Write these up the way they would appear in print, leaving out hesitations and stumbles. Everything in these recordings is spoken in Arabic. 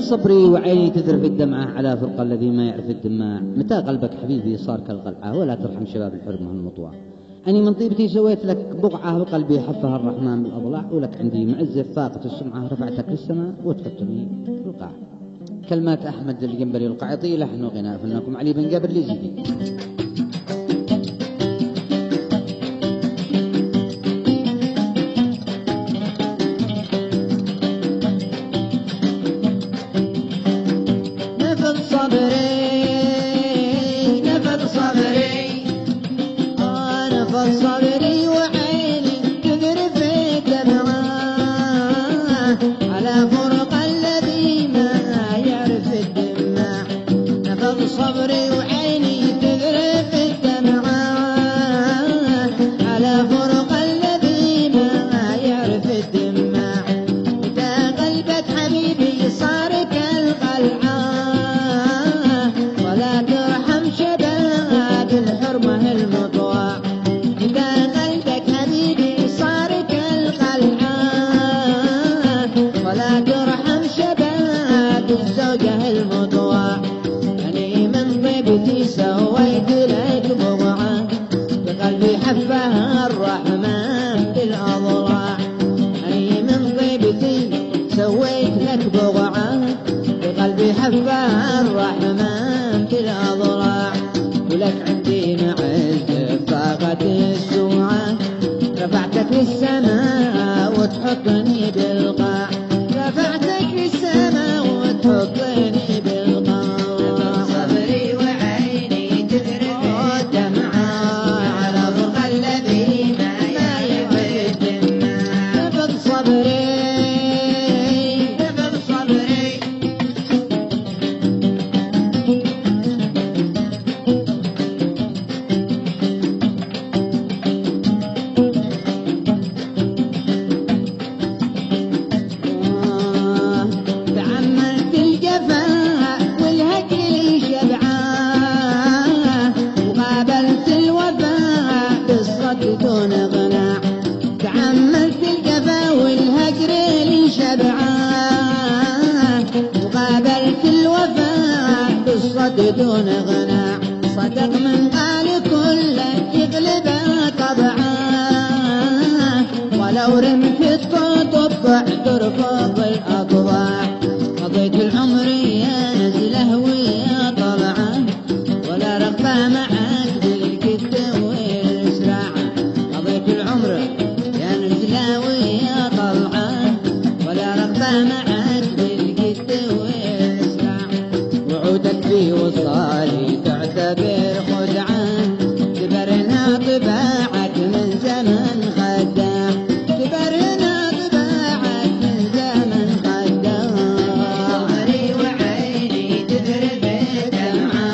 صبري وعيني تذرف الدمعة على فرق الذي ما يعرف الدماع. متى قلبك حبيبي صار كالقلعة ولا ترحم شباب الحرمة المطوع. أني من طيبتي سويت لك بقعة بقلبي حفها الرحمن بالأضلاع، ولك عندي معزة فاقة السمعة رفعتك للسماء وتحطني في القاع. كلمات أحمد الجنبري القعطي، لحن وغناء فنكم علي بن جابر اليزيدي. صبري وعيني تذرف الدمعة على فرق الذي ما يعرف الدماع. نفض صبري وعيني تذرف الدمعة على فرق الذي ما يعرف الدماع. إذا قلبك حبيبي صار كالقلعة ولا ترحم شباب الحرمة المطوع. ولا ترحم شباب الزوجة المطوع. أني من طيبتي سويت لك بقعة بقلبي حفها الرحمن بالأضلاع. أني من طيبتي سويت لك بقعة بقلبي حفها الرحمن بالأضلاع. ولك عندي معز فاقة السمعة رفعتك للسماء وتحطني بالقاع. رفعتك للسماء وتحطني بالقاع. صبري وعيني تذرف الدمعة على فرق الذي ما يعرف الدماع. نفض صبري نفض صبري دون غناء. تعملت الجفا والهجر لي شبعان وقابلت الوفاء بالصد دون غناء. صدق من قال كل يغلب طبعا ولو رمت القطب ترفض الأضواع. قضيت العمر يا نزله ويا طبعا ولا رغبة معك بالكد والإسراع. قضيت العمر يا نزله ويا طلعان ولا رغبة معك بالكد والإسراع. وعودك في وصالي تعتبر خدعان تبرنا طباعك من زمن خداع. تبرنا طباعك من زمن خداع. صبري وعيني تذرف الدمعة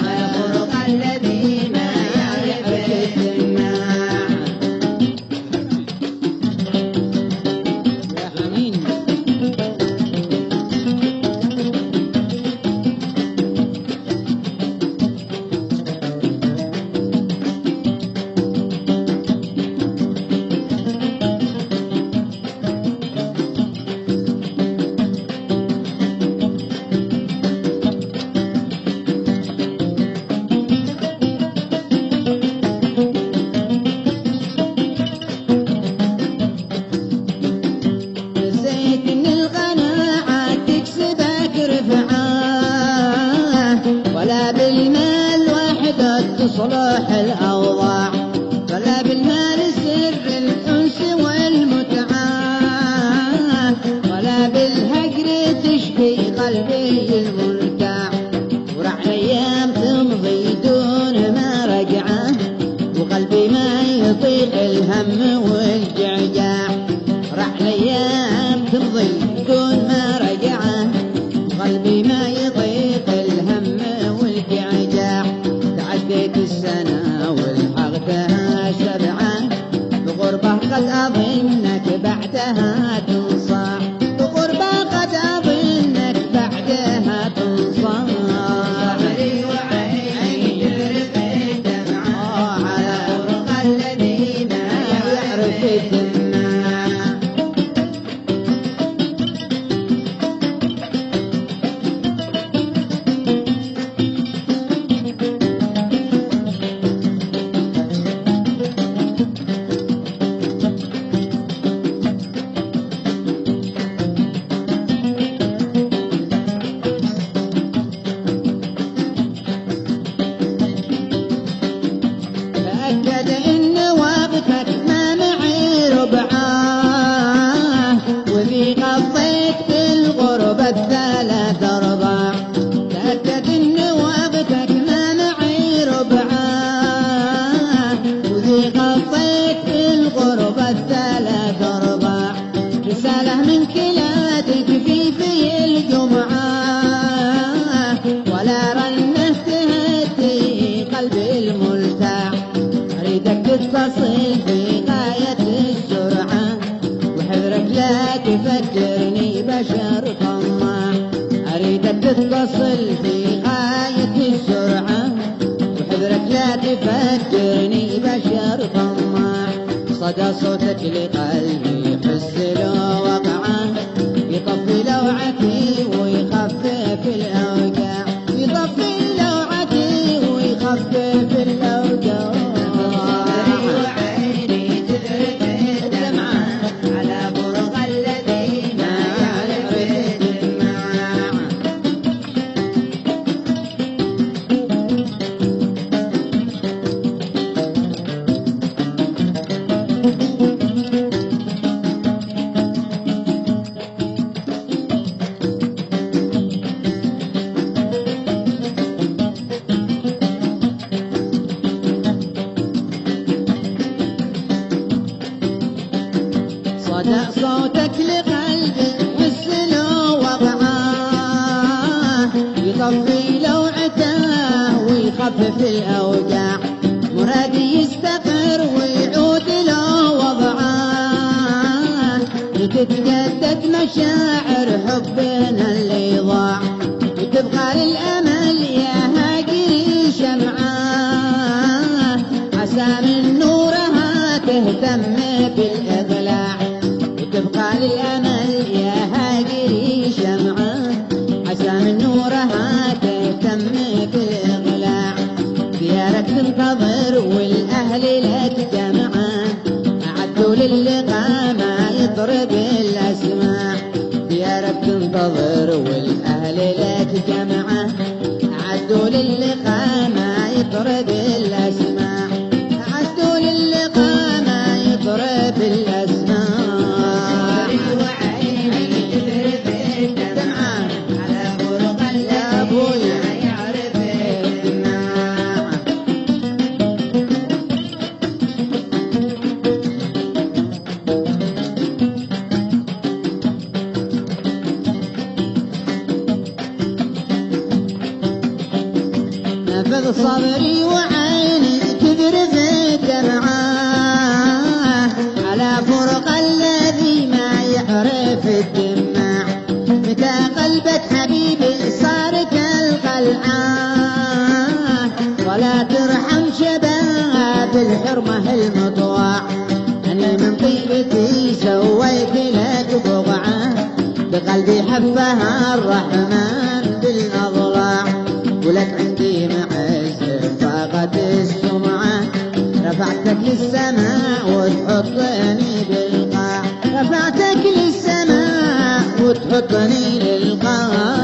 على فرق الذي ما يعرف الدماع. يا حنين نسيت ان القناعة تكسبك رفعة ولا بالمال وحدة تصلح الأوضاع. ولا بالمال سر الأنس والمتعة ولا بالهجر تشفي قلبي الملتع. ورع الأيام تمضي دون ما رجعة وقلبي ما يطيق الهم والجعجاع. رح الأيام تمضي دون ما رجعة قلبي ما يطيق الهم والجعجاع. تعديت السنة والحقتها سبعة بغربة قد أظنك بعدها تنصاع. بغربة قد أظنك بعدها تنصاع. صبري وعيني تذرف الدمعة على فرق الذي ما يعرف الدماع. أنه تهدي قلبي الملتاع، أريدك تتصل في غاية السرعة، وحذرك لا تفكرني بشر طماع. أريدك تتصل في غاية السرعة، وحذرك لا تفكرني بشر طماع. صدى صوتك لقلبي حس له وقعه، يطفي لوعتي ويخفف الأوجاع، يطفي لوعتي ويخفف الأوجاع. وعيني تذرف الدمعة على برغ الذي ما يعرف الدماع. صدى صوتك لقلبي حس له وضعه، يطفي لوعته ويخفف الأوجاع. مرادي يستقر ويعود له وضعه، وتتجدد مشاعر حبنا اللي ضاع، وتبقى للأمل يا هاجري شمعة، عسى من نورها تهتم بالإضلاع. تبقى للأمل يا هاجري شمعة، عسى من نورها تهتم بالإضلاع. ديارك تنتظر والأهل لك جمعة، أعدوا للقاء ما يطرب الأسماع. ديارك تنتظر والأهل لك جمعة، أعدوا للقاء ما يطرب الأسماع. أعدوا للقاء ما يطرب الأسماع. نفذ صبري وعيني تذرف الدمعة على فرق الذي ما يعرف الدماع. متى قلبك حبيبي صار كالقلعة، ولا ترحم شباب الحرمة المطواع. أنا من طيبتي سويت لك بضعة، بقلبي حفها الرحمن بالأضلاع. ولك عندي معز فاقت السمعة، رفعتك للسماء وتحطني بالقاع. رفعتك للسماء وتحطني للقاع.